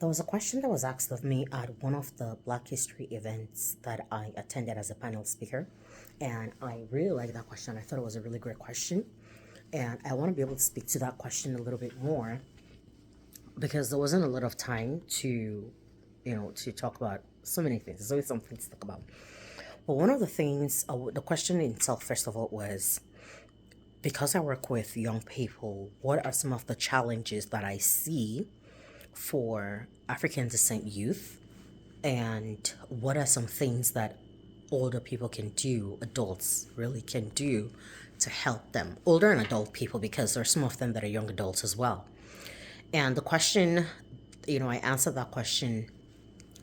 There was a question that was asked of me at one of the Black History events that I attended as a panel speaker. And I really liked that question. I thought it was a really great question. And I want to be able to speak to that question a little bit more because there wasn't a lot of time to talk about so many things. There's always something to talk about. But one of the things, the question itself, first of all, was because I work with young people, what are some of the challenges that I see for African descent youth, and what are some things that older people can do, adults really can do to help them, older and adult people, because there are some of them that are young adults as well. And the question, I answered that question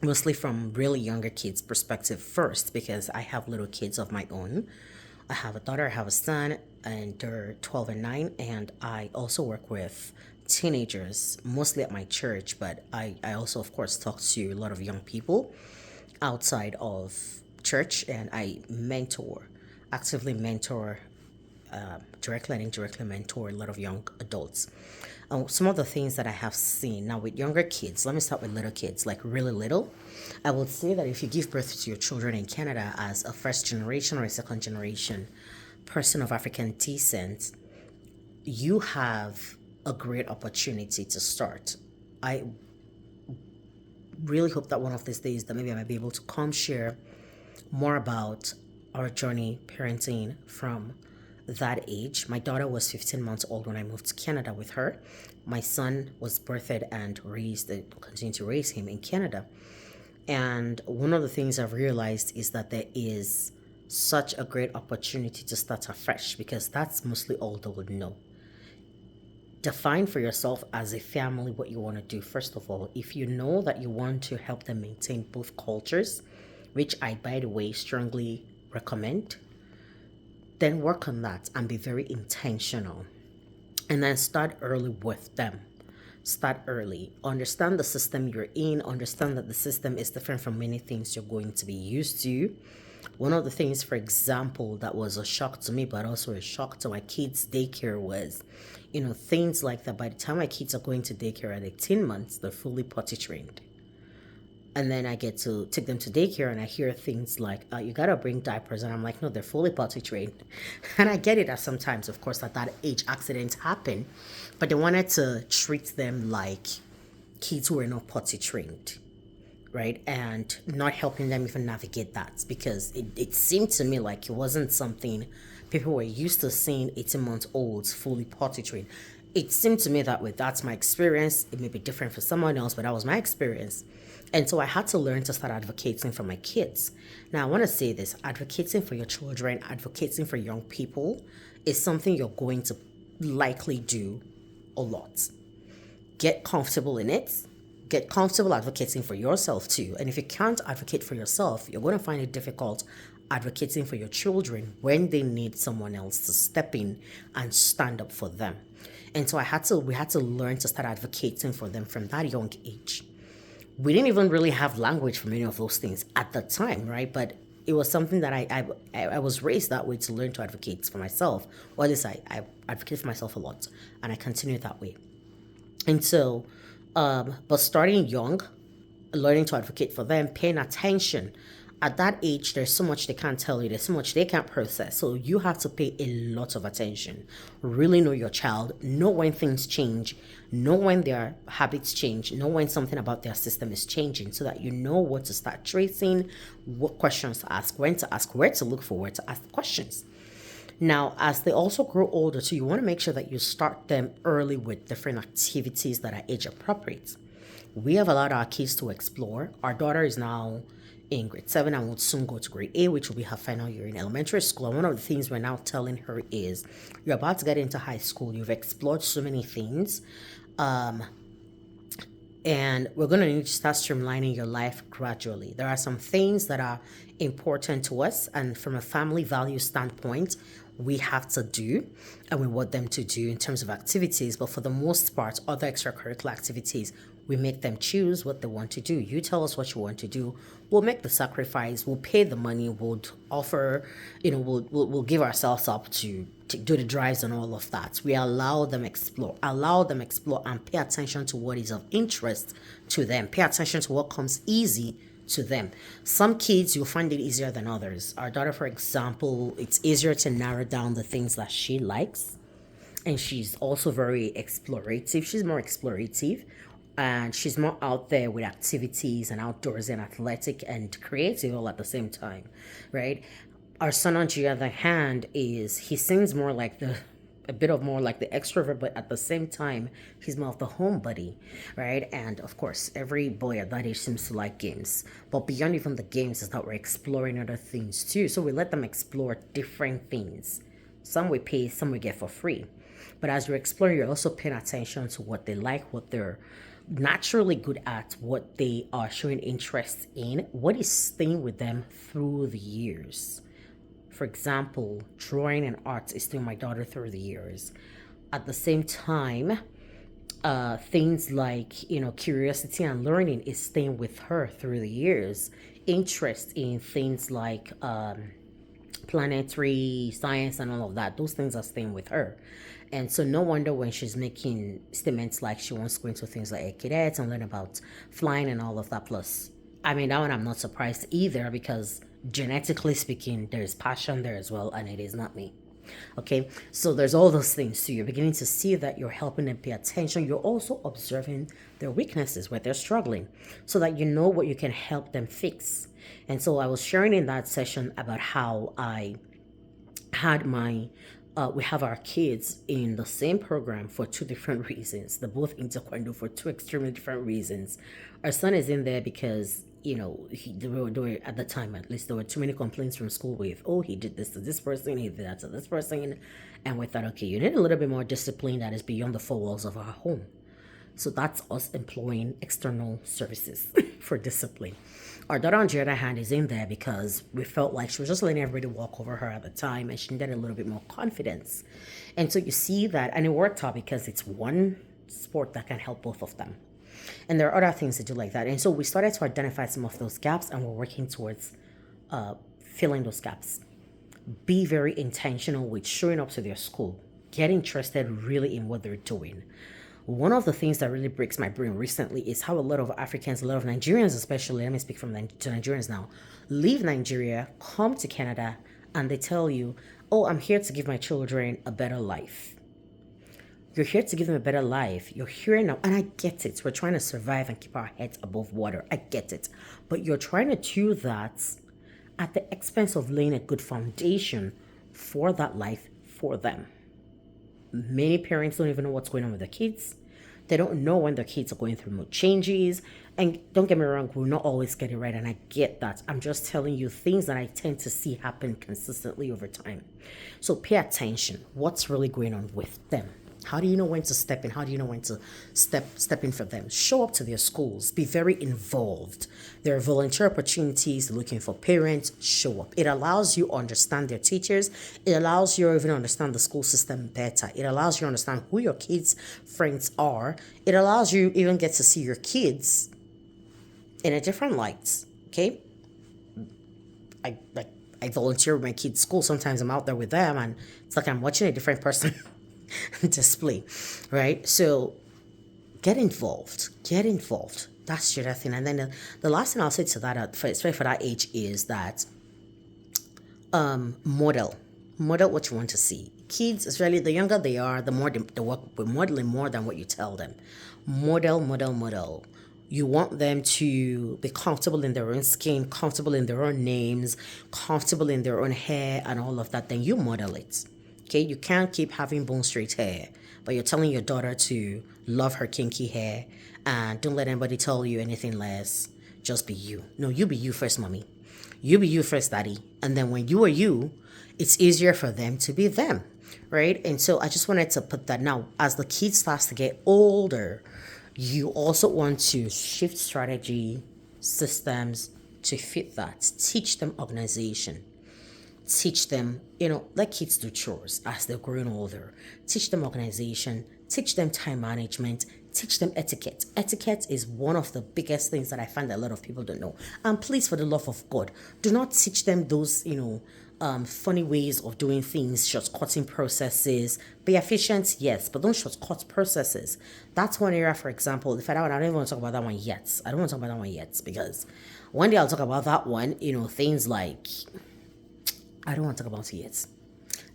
mostly from really younger kids' perspective first because I have little kids of my own. I have a daughter, I have a son, and they're 12 and 9. And I also work with teenagers, mostly at my church, but I also, of course, talk to a lot of young people outside of church, and I actively mentor, directly and indirectly mentor a lot of young adults. Some of the things that I have seen now with younger kids, let me start with little kids, like really little. I would say that if you give birth to your children in Canada as a first generation or a second generation person of African descent, you have a great opportunity to start. I really hope that one of these days that maybe I might be able to come share more about our journey parenting from that age. My daughter was 15 months old when I moved to Canada with her. My son was birthed and raised, continue to raise him in Canada. And one of the things I've realized is that there is such a great opportunity to start afresh because that's mostly all they would know. Define for yourself as a family what you want to do. First of all, if you know that you want to help them maintain both cultures, which I, by the way, strongly recommend, then work on that and be very intentional. And then start early with them. Start early. Understand the system you're in. Understand that the system is different from many things you're going to be used to. One of the things, for example, that was a shock to me, but also a shock to my kids' daycare was, things like that. By the time my kids are going to daycare at 18 months, they're fully potty trained. And then I get to take them to daycare and I hear things like, you got to bring diapers. And I'm like, no, they're fully potty trained. And I get it that sometimes, of course, at that age, accidents happen. But they wanted to treat them like kids who were not potty trained, right? And not helping them even navigate that because it seemed to me like it wasn't something people were used to seeing 18-month-olds fully potty trained. It seemed to me that way. That's my experience. It may be different for someone else, but that was my experience. And so I had to learn to start advocating for my kids. Now, I want to say this, advocating for your children, advocating for young people is something you're going to likely do a lot. Get comfortable in it. Get comfortable advocating for yourself too. And if you can't advocate for yourself, you're going to find it difficult advocating for your children when they need someone else to step in and stand up for them. And so we had to learn to start advocating for them from that young age. We didn't even really have language for many of those things at the time, right? But it was something that I was raised that way to learn to advocate for myself. Or at least I advocate for myself a lot, and I continue that way. And so, but starting young, learning to advocate for them, paying attention. At that age, there's so much they can't tell you. There's so much they can't process. So you have to pay a lot of attention. Really know your child. Know when things change. Know when their habits change. Know when something about their system is changing so that you know what to start tracing, what questions to ask, when to ask, where to look for, where to ask questions. Now, as they also grow older, so you want to make sure that you start them early with different activities that are age appropriate. We have allowed our kids to explore. Our daughter is now in grade 7 and will soon go to grade 8, which will be her final year in elementary school. And one of the things we're now telling her is, you're about to get into high school. You've explored so many things. And we're going to need to start streamlining your life gradually. There are some things that are important to us, and from a family value standpoint, we have to do and we want them to do in terms of activities. But for the most part, other extracurricular activities, we make them choose what they want to do. You tell us what you want to do. We'll make the sacrifice. We'll pay the money. We'll offer, we'll give ourselves up to to do the drives and all of that. We allow them explore and pay attention to what is of interest to them. Pay attention to what comes easy to them. Some kids, you'll find it easier than others. Our daughter, for example, it's easier to narrow down the things that she likes. And she's also very explorative. She's more explorative, and she's more out there with activities and outdoors and athletic and creative all at the same time, right? Our son, on the other hand, he seems more like a bit of more like the extrovert, but at the same time, he's more of the homebody, right? And of course, every boy at that age seems to like games. But beyond even the games is that we're exploring other things too. So we let them explore different things. Some we pay, some we get for free. But as you're exploring, you're also paying attention to what they like, what they're naturally good at, what they are showing interest in, what is staying with them through the years. For example, drawing and art is staying with my daughter through the years. At the same time, things like, curiosity and learning is staying with her through the years. Interest in things like planetary science and all of that, those things are staying with her. And so no wonder when she's making statements like she wants to go into things like cadets and learn about flying and all of that. Plus, I mean, that one I'm not surprised either, because genetically speaking, there's passion there as well, and it is not me. Okay, so there's all those things. So you're beginning to see that you're helping them pay attention. You're also observing their weaknesses, where they're struggling, so that you know what you can help them fix. And so I was sharing in that session about how I had we have our kids in the same program for two different reasons. They're both in taekwondo for two extremely different reasons. Our son is in there because, there were, at the time at least, there were too many complaints from school with, oh, he did this to this person, he did that to this person. And we thought, okay, you need a little bit more discipline that is beyond the four walls of our home. So that's us employing external services for discipline. Our daughter, on the other hand, is in there because we felt like she was just letting everybody walk over her at the time, and she needed a little bit more confidence. And so you see that, and it worked out because it's one sport that can help both of them. And there are other things to do like that. And so we started to identify some of those gaps, and we're working towards filling those gaps. Be very intentional with showing up to their school. Get interested really in what they're doing. One of the things that really breaks my brain recently is how a lot of Africans, a lot of Nigerians especially, let me speak to Nigerians now, leave Nigeria, come to Canada, and they tell you, oh, I'm here to give my children a better life. You're here to give them a better life. You're here now, and I get it. We're trying to survive and keep our heads above water. I get it. But you're trying to do that at the expense of laying a good foundation for that life for them. Many parents don't even know what's going on with their kids. They don't know when their kids are going through mood changes. And don't get me wrong, we'll not always get it right, and I get that. I'm just telling you things that I tend to see happen consistently over time. So pay attention. What's really going on with them? How do you know when to step in? How do you know when to step in for them? Show up to their schools. Be very involved. There are volunteer opportunities looking for parents. Show up. It allows you to understand their teachers. It allows you to even understand the school system better. It allows you to understand who your kids' friends are. It allows you even get to see your kids in a different light. Okay? I volunteer with my kids' school. Sometimes I'm out there with them, and it's like I'm watching a different person display, right? So get involved. That's the other thing. And then the last thing I'll say to that, especially for that age, is that model what you want to see. Kids, especially the younger they are, the more they work with modeling more than what you tell them. Model. You want them to be comfortable in their own skin, comfortable in their own names, comfortable in their own hair and all of that. Then you model it. Okay, you can't keep having bone straight hair, but you're telling your daughter to love her kinky hair and don't let anybody tell you anything less. Just be you. No, you be you first, mommy. You be you first, daddy. And then when you are you, it's easier for them to be them, right? And so I just wanted to put that. Now, as the kid starts to get older, you also want to shift strategy, systems to fit that. Teach them organization. Teach them, let kids do chores as they're growing older. Teach them organization, teach them time management, teach them etiquette. Etiquette is one of the biggest things that I find that a lot of people don't know. And please, for the love of God, do not teach them those, funny ways of doing things, shortcutting processes. Be efficient, yes, but don't shortcut processes. That's one area, for example. If I don't even want to talk about that one yet. I don't want to talk about that one yet because one day I'll talk about that one. Things like I don't want to talk about it yet.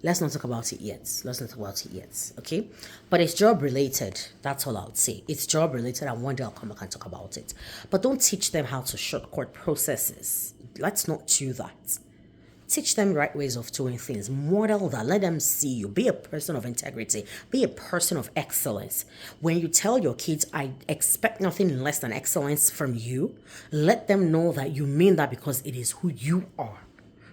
Let's not talk about it yet. Let's not talk about it yet. Okay? But it's job related. That's all I would say. It's job related, and one day I'll come back and talk about it. But don't teach them how to shortcut processes. Let's not do that. Teach them right ways of doing things. Model that. Let them see you. Be a person of integrity. Be a person of excellence. When you tell your kids, I expect nothing less than excellence from you, let them know that you mean that because it is who you are.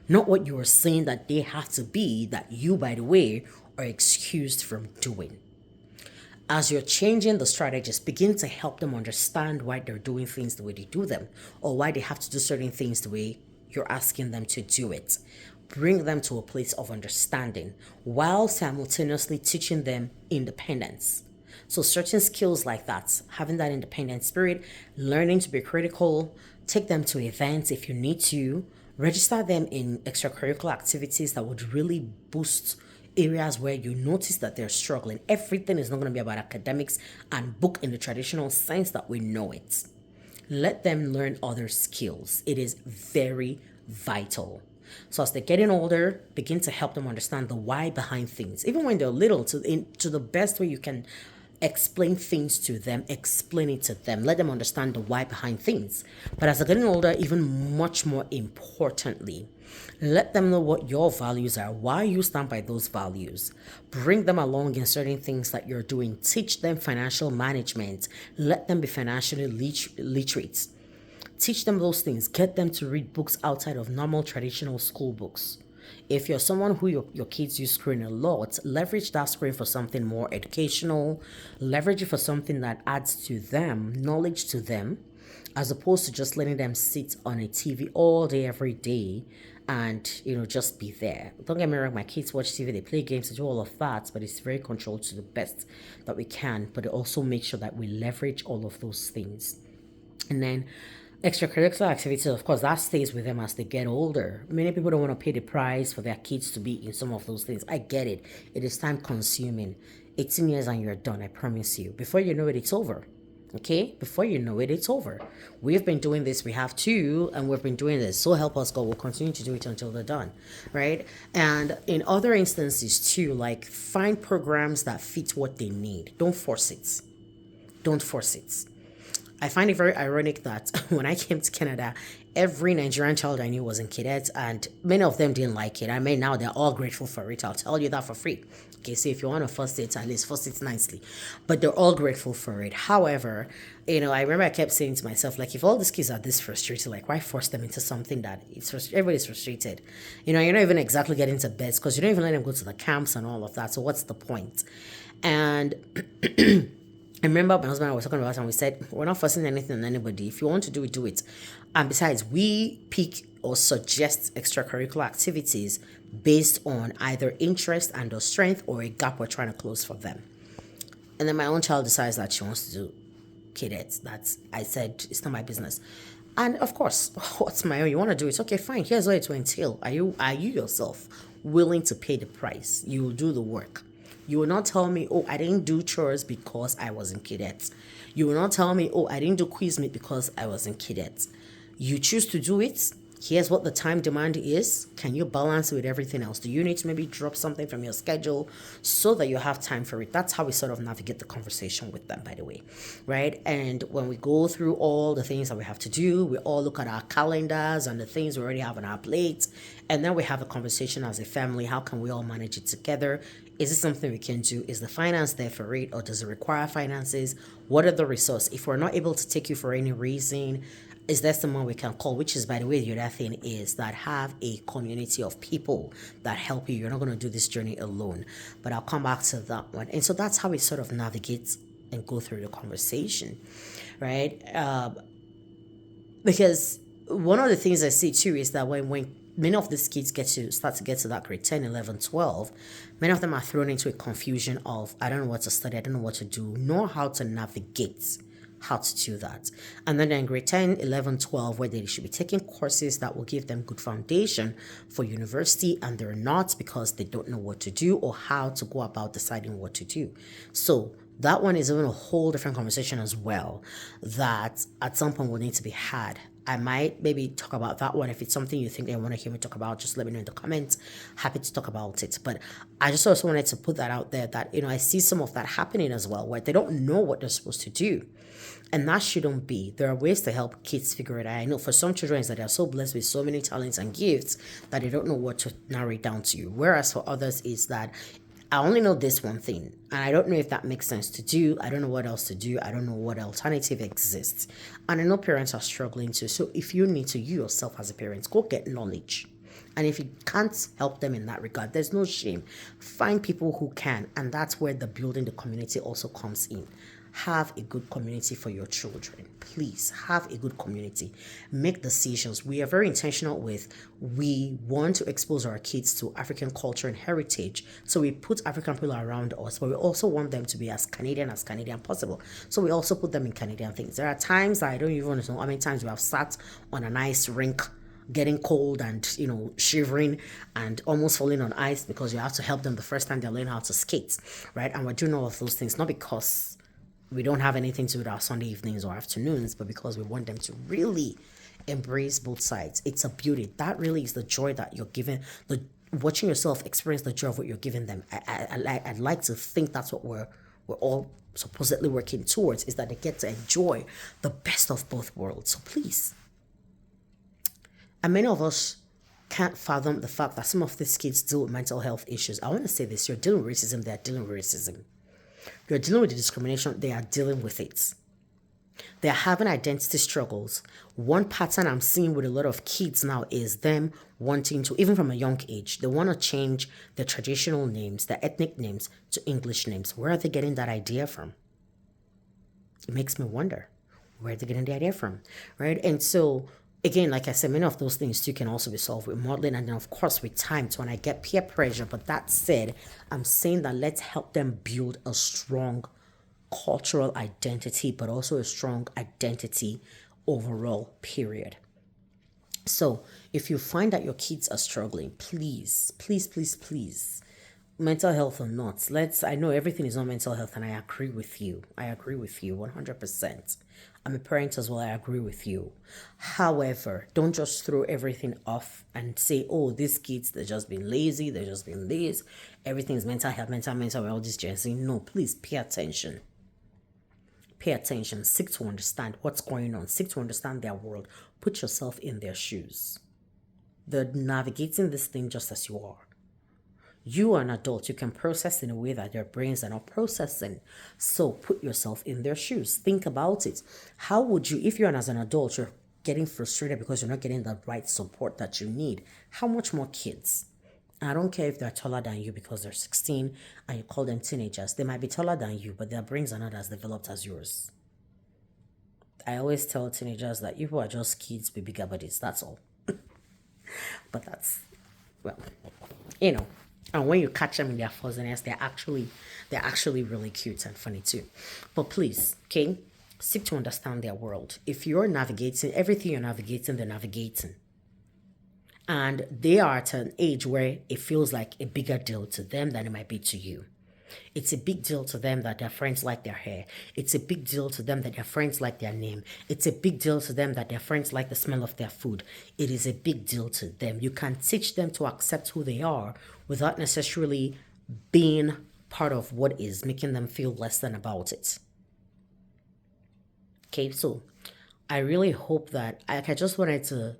Not what you are saying that they have to be, that you, by the way, are excused from doing. As you're changing the strategies, begin to help them understand why they're doing things the way they do them, or why they have to do certain things the way you're asking them to do it. Bring them to a place of understanding while simultaneously teaching them independence. So certain skills like that, having that independent spirit, learning to be critical, take them to events if you need to, register them in extracurricular activities that would really boost areas where you notice that they're struggling. Everything is not going to be about academics and book in the traditional sense that we know it. Let them learn other skills. It is very vital. So as they're getting older, begin to help them understand the why behind things. Even when they're little, to the best way you can explain things to them, explain it to them. Let them understand the why behind things. But as they're getting older, even much more importantly, let them know what your values are, why you stand by those values. Bring them along in certain things that you're doing. Teach them financial management. Let them be financially literate. Teach them those things. Get them to read books outside of normal traditional school books. If you're someone who your kids use screen a lot, leverage that screen for something more educational. Leverage it for something that adds to them, knowledge to them, as opposed to just letting them sit on a TV all day, every day, and just be there. Don't get me wrong, my kids watch TV, they play games, they do all of that, but it's very controlled to the best that we can. But also make sure that we leverage all of those things. And then extracurricular activities, of course, that stays with them as they get older. Many people don't want to pay the price for their kids to be in some of those things. I get it. It is time consuming. 18 years and you're done, I promise you. Before you know it, it's over. Okay? Before you know it, it's over. We've been doing this. We have too, and we've been doing this. So help us God. We'll continue to do it until they're done. Right? And in other instances too, like find programs that fit what they need. Don't force it. Don't force it. I find it very ironic that when I came to Canada, every Nigerian child I knew was in cadets, and many of them didn't like it. I mean, now they're all grateful for it. I'll tell you that for free. Okay, so if you want to first it, at least first it nicely. But they're all grateful for it. However, I remember I kept saying to myself, like, if all these kids are this frustrated, like, why force them into something that everybody's frustrated? You're not even exactly getting to beds because you don't even let them go to the camps and all of that. So what's the point? And I remember my husband and I was talking about it, and we said, we're not forcing anything on anybody. If you want to do it, do it. And besides, we pick or suggest extracurricular activities based on either interest and or strength or a gap we're trying to close for them. And then my own child decides that she wants to do cadets. I said, it's not my business. And of course, what's my own? You want to do it? Okay, fine. Here's what it will entail. Are you yourself willing to pay the price? You will do the work. You will not tell me, oh, I didn't do chores because I was in cadets. You will not tell me, oh, I didn't do quiz meet because I was in cadets. You choose to do it. Here's what the time demand is. Can you balance it with everything else? Do you need to maybe drop something from your schedule so that you have time for it? That's how we sort of navigate the conversation with them, by the way, right? And when we go through all the things that we have to do, we all look at our calendars and the things we already have on our plates, and then we have a conversation as a family. How can we all manage it together? Is it something we can do? Is the finance there for it, or does it require finances? What are the resources? If we're not able to take you for any reason, is there someone we can call? Which is, by the way, the other thing is that have a community of people that help you. You're not going to do this journey alone. But I'll come back to that one. And so that's how we sort of navigate and go through the conversation, right? Because one of the things I see too is that when many of these kids start to get to that grade 10, 11, 12, many of them are thrown into a confusion of, I don't know what to study, I don't know what to do, nor how to navigate how to do that. And then in grade 10, 11, 12, where they should be taking courses that will give them good foundation for university, and they're not because they don't know what to do or how to go about deciding what to do. So that one is even a whole different conversation as well, that at some point will need to be had. I might maybe talk about that one. If it's something you think they want to hear me talk about, just let me know in the comments. Happy to talk about it. But I just also wanted to put that out there that, I see some of that happening as well, where they don't know what they're supposed to do. And that shouldn't be. There are ways to help kids figure it out. I know for some children is that they're so blessed with so many talents and gifts that they don't know what to narrow it down to you. Whereas for others is that I only know this one thing, and I don't know if that makes sense to do. I don't know what else to do. I don't know what alternative exists. And I know parents are struggling too. So if you need to, you yourself as a parent, go get knowledge. And if you can't help them in that regard, there's no shame. Find people who can. And that's where the building the community also comes in. Have a good community for your children. Please have a good community. Make decisions. We are very intentional with, we want to expose our kids to African culture and heritage. So we put African people around us, but we also want them to be as Canadian possible. So we also put them in Canadian things. There are times I don't even know how many times we have sat on an ice rink getting cold and shivering and almost falling on ice because you have to help them the first time they learn how to skate, right? And we're doing all of those things not because we don't have anything to do with our Sunday evenings or afternoons, but because we want them to really embrace both sides. It's a beauty. That really is the joy that you're giving, watching yourself experience the joy of what you're giving them. I'd like to think that's what we're all supposedly working towards, is that they get to enjoy the best of both worlds. So please. And many of us can't fathom the fact that some of these kids deal with mental health issues. I want to say this, you're dealing with racism, they're dealing with racism. You're dealing with the discrimination, they are dealing with it. They're having identity struggles. One pattern I'm seeing with a lot of kids now is them wanting to, even from a young age, they want to change their traditional names, their ethnic names, to English names. Where are they getting that idea from? It makes me wonder, where are they getting the idea from, right? And so, again, like I said, many of those things too can also be solved with modeling and then, of course, with time to when I get peer pressure. But that said, I'm saying that let's help them build a strong cultural identity, but also a strong identity overall, period. So if you find that your kids are struggling, please, please, please, please, mental health or not, I know everything is not mental health, and I agree with you. 100%. I'm a parent as well. I agree with you. However, don't just throw everything off and say, oh, these kids, they're just being lazy. They're just being this. Everything's mental health, mental, all this Gen Z. No, please pay attention. Pay attention. Seek to understand what's going on. Seek to understand their world. Put yourself in their shoes. They're navigating this thing just as you are. You are an adult. You can process in a way that their brains are not processing. So put yourself in their shoes. Think about it. How would you, if you're as an adult, you're getting frustrated because you're not getting the right support that you need, how much more kids? I don't care if they're taller than you because they're 16 and you call them teenagers. They might be taller than you, but their brains are not as developed as yours. I always tell teenagers that you are just kids with bigger bodies. That's all. But that's, well, and when you catch them in their fuzziness, they're actually really cute and funny too. But please, okay, seek to understand their world. If you're navigating, everything you're navigating, they're navigating. And they are at an age where it feels like a bigger deal to them than it might be to you. It's a big deal to them that their friends like their hair. It's a big deal to them that their friends like their name. It's a big deal to them that their friends like the smell of their food. It is a big deal to them. You can teach them to accept who they are without necessarily being part of what is making them feel less than about it. Okay, so I really hope that I just wanted to,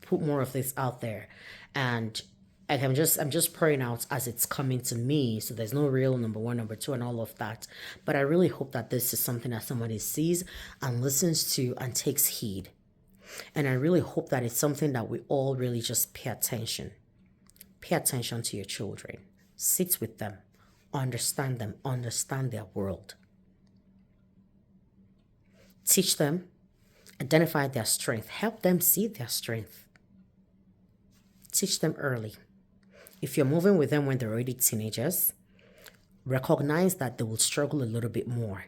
put more of this out there, and I'm just praying out as it's coming to me. So there's no real number one, number two, and all of that. But I really hope that this is something that somebody sees and listens to and takes heed. And I really hope that it's something that we all really just pay attention. Pay attention to your children. Sit with them. Understand them. Understand their world. Teach them. Identify their strength. Help them see their strength. Teach them early. If you're moving with them when they're already teenagers, recognize that they will struggle a little bit more.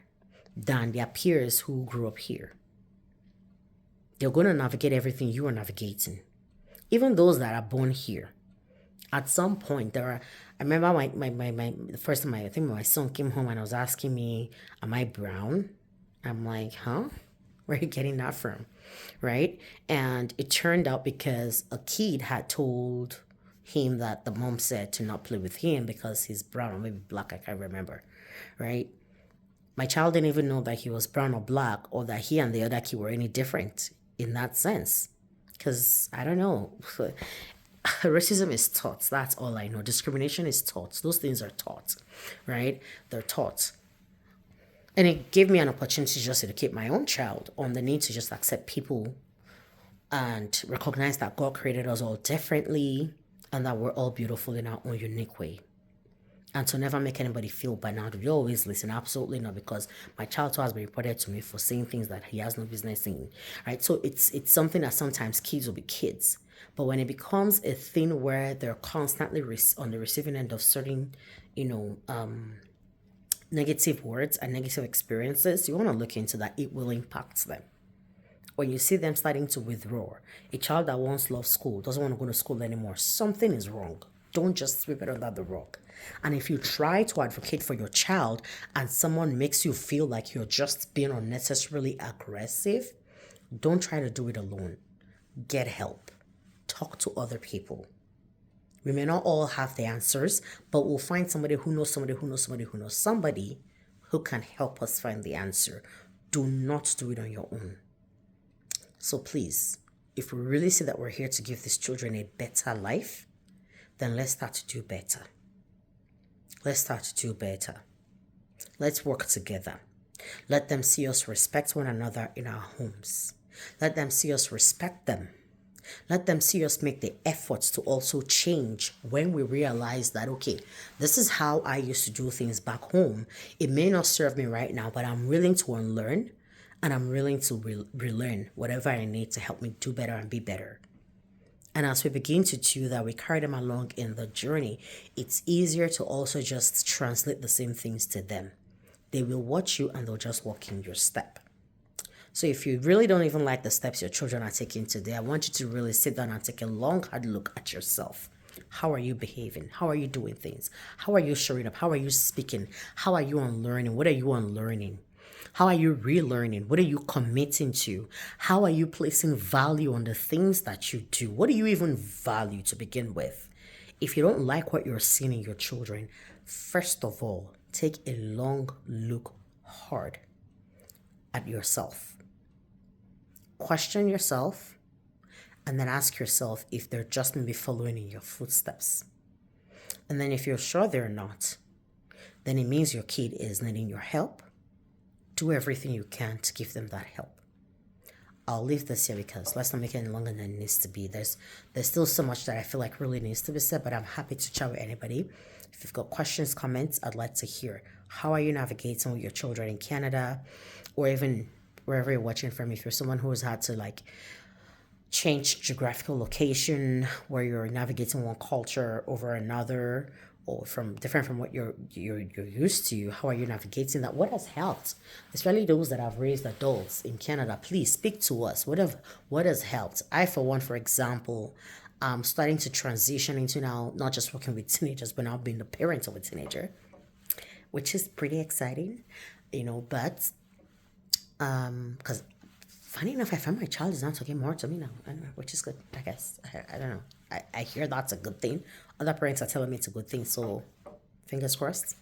than their peers who grew up here. They're going to navigate everything you are navigating. Even those that are born here. At some point, I remember the first time I think my son came home and was asking me, am I brown? I'm like, huh? Where are you getting that from? Right? And it turned out because a kid had told him that the mom said to not play with him because he's brown or maybe black, I can't remember. Right? My child didn't even know that he was brown or black or that he and the other kid were any different in that sense. Because I don't know. Racism is taught. That's all I know. Discrimination is taught. Those things are taught, right? They're taught. And it gave me an opportunity just to educate my own child on the need to just accept people and recognize that God created us all differently and that we're all beautiful in our own unique way. And to never make anybody feel bad. Now, do you always listen? Absolutely not, because my child has been reported to me for saying things that he has no business saying, right? So it's something that sometimes kids will be kids. But when it becomes a thing where they're constantly on the receiving end of certain, negative words and negative experiences, you want to look into that. It will impact them. When you see them starting to withdraw, a child that once loved school doesn't want to go to school anymore, something is wrong. Don't just sweep it under the rug. And if you try to advocate for your child and someone makes you feel like you're just being unnecessarily aggressive, don't try to do it alone. Get help. Talk to other people. We may not all have the answers, but we'll find somebody who knows somebody who knows somebody who knows somebody who can help us find the answer. Do not do it on your own. So please, if we really see that we're here to give these children a better life, then let's start to do better. Let's start to do better. Let's work together. Let them see us respect one another in our homes. Let them see us respect them. Let them see us make the efforts to also change when we realize that, okay, this is how I used to do things back home. It may not serve me right now, but I'm willing to unlearn and I'm willing to relearn whatever I need to help me do better and be better. And as we begin to do that, we carry them along in the journey. It's easier to also just translate the same things to them. They will watch you and they'll just walk in your step. So if you really don't even like the steps your children are taking today, I want you to really sit down and take a long, hard look at yourself. How are you behaving? How are you doing things? How are you showing up? How are you speaking? How are you unlearning? What are you unlearning? How are you relearning? What are you committing to? How are you placing value on the things that you do? What do you even value to begin with? If you don't like what you're seeing in your children, first of all, take a long look hard at yourself. Question yourself and then ask yourself if they're just maybe following in your footsteps. And then if you're sure they're not, then it means your kid is needing your help. Do everything you can to give them that help. I'll leave this here because let's not make it any longer than it needs to be. There's still so much that I feel like really needs to be said, but I'm happy to chat with anybody. If you've got questions, comments, I'd like to hear. How are you navigating with your children in Canada or even wherever you're watching from? If you're someone who has had to change geographical location where you're navigating one culture over another, or different from what you're used to, how are you navigating that? What has helped? Especially those that have raised adults in Canada, please speak to us. What has helped? I, for one, for example, I'm starting to transition into now not just working with teenagers, but now being the parent of a teenager, which is pretty exciting, but because funny enough, I find my child is not talking more to me now, which is good, I guess. I don't know. I hear that's a good thing. Other parents are telling me it's a good thing, so fingers crossed.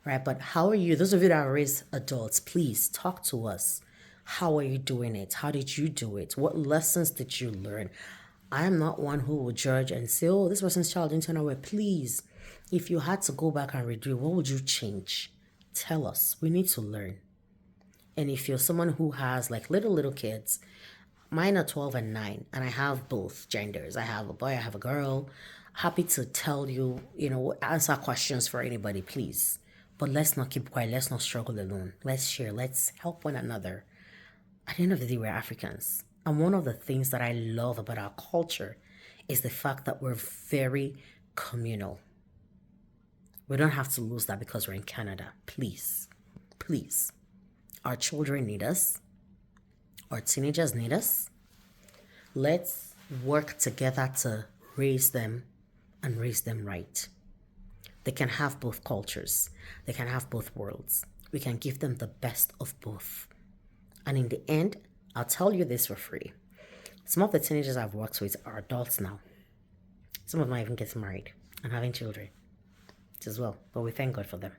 Right, but how are you? Those of you that are raised adults, please talk to us. How are you doing it? How did you do it? What lessons did you learn? I am not one who will judge and say, oh, this person's child didn't turn out well. Please, if you had to go back and redo it, what would you change? Tell us. We need to learn. And if you're someone who has little kids, mine are 12 and 9, and I have both genders. I have a boy, I have a girl. Happy to tell you, answer questions for anybody, please. But let's not keep quiet. Let's not struggle alone. Let's share. Let's help one another. At the end of the day, we're Africans. And one of the things that I love about our culture is the fact that we're very communal. We don't have to lose that because we're in Canada. Please. Please. Our children need us. Our teenagers need us. Let's work together to raise them and raise them right. They can have both cultures. They can have both worlds. We can give them the best of both. And in the end, I'll tell you this for free. Some of the teenagers I've worked with are adults now. Some of them are even getting married and having children as well. But we thank God for them.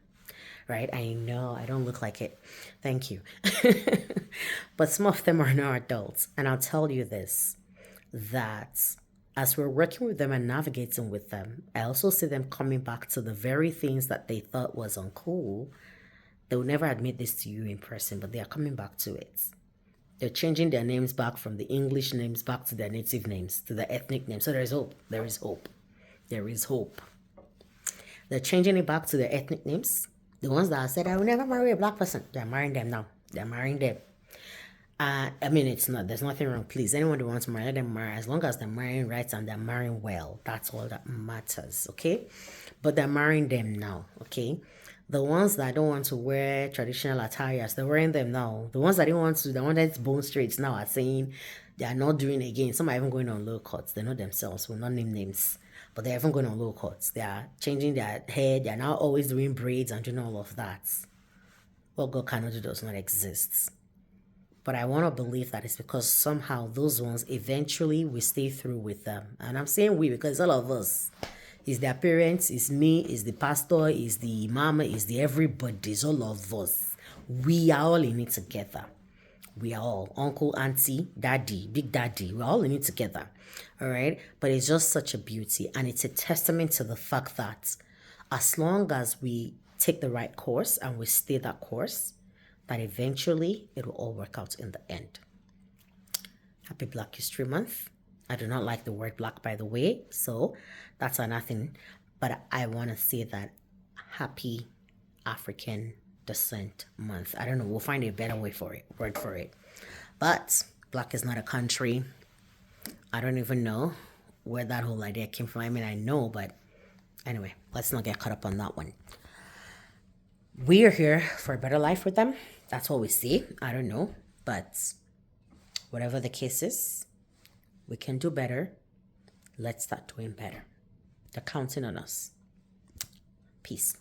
Right? I know I don't look like it. Thank you. But some of them are now adults. And I'll tell you this, that as we're working with them and navigating with them, I also see them coming back to the very things that they thought was uncool. They will never admit this to you in person, but they are coming back to it. They're changing their names back from the English names back to their native names, to the ethnic names. So there is hope. There is hope. There is hope. They're changing it back to their ethnic names. The ones that said, I will never marry a black person, they're marrying them now. They're marrying them. I mean, there's nothing wrong. Please, anyone who wants to marry, let them marry. As long as they're marrying right and they're marrying well, that's all that matters, okay? But they're marrying them now, okay? The ones that don't want to wear traditional attires, they're wearing them now. The ones that didn't want to, they wanted bone straights now are saying they are not doing it again. Some are even going on low cuts. They know themselves. We'll not name names. But they're even going on low cuts. They are changing their hair. They're now always doing braids and doing all of that. What God cannot do does not exist. But I want to believe that it's because somehow those ones eventually we stay through with them. And I'm saying we because it's all of us. It's their parents, it's me, it's the pastor, it's the mama, it's the everybody, it's all of us. We are all in it together. We are all uncle, auntie, daddy, big daddy. We're all in it together. All right. But it's just such a beauty. And it's a testament to the fact that as long as we take the right course and we stay that course, that eventually it will all work out in the end. Happy Black History Month. I do not like the word black, by the way, so that's another thing. But I want to say that happy African Descent Month. I don't know. We'll find a better word for it. But black is not a country. I don't even know where that whole idea came from. I mean, I know, but anyway, let's not get caught up on that one. We are here for a better life with them. That's what we see. I don't know. But whatever the case is, we can do better. Let's start doing better. They're counting on us. Peace.